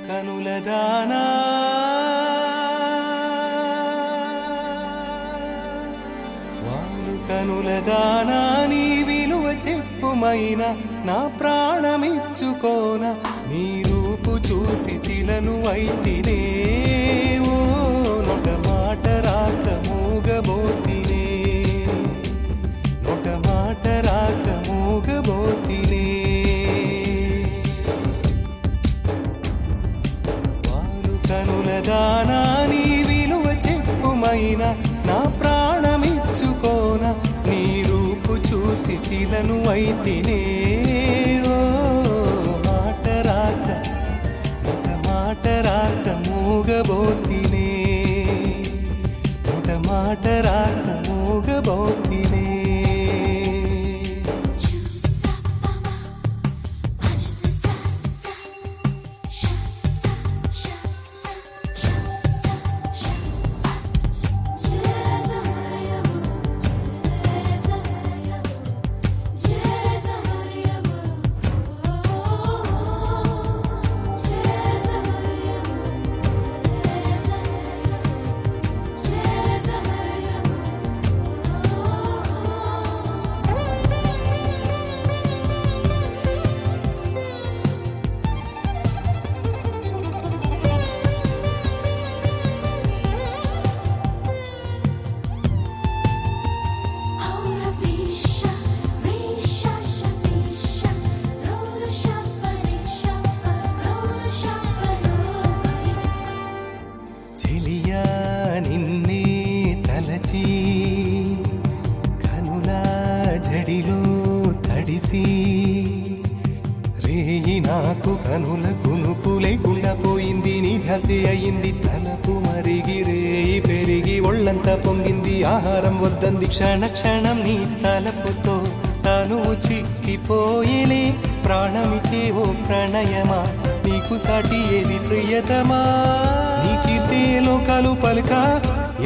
కనుల దానా వాలు కనుల దానా నీ విలువ చెప్పుమైనా నా ప్రాణమిచ్చుకోన నీ రూపు చూసి శిలను అయితినే ఓ నొట మాట రాక మూగబోతినే నొట మాట రాక మూగబోతినే వాలు కనుల దానా నీ విలువ చెప్పుమైనా నా ప్రాణమిచ్చుకోన నీ రూపు చూసి శిలను అయితినే ఓ మాట రాక నొట మాట రాక మూగబోతినే నొట మాట రాక మూగబోతినే చెలియా నిన్నే తలచి కనుల జడిలో తడిసి రేయి నాకు కనుల కునుకు లేకుండా పోయింది నీ ధ్యాసే అయింది తలపు మరిగి రేయి పెరిగి ఒళ్ళంతా పొంగింది ఆహారం వద్దంది క్షణ క్షణం నీ తలపుతో తనువు చిక్కిపోయేలే ప్రాణమిచే ఓ ప్రణయమా నీకు సాటి ఏది ప్రియతమా నీ కీర్తే లోకాలు పలుక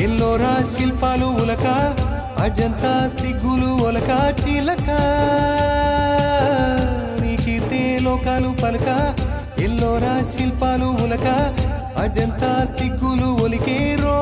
ఎల్లోరా శిల్పాలు ఉలక అజంతా సిగ్గులు ఒలక చిలక నీ కీర్తే లోకాలు పలుక ఎల్లోరా శిల్పాలు ఉలక అజంతా సిగ్గులు ఒలికే రో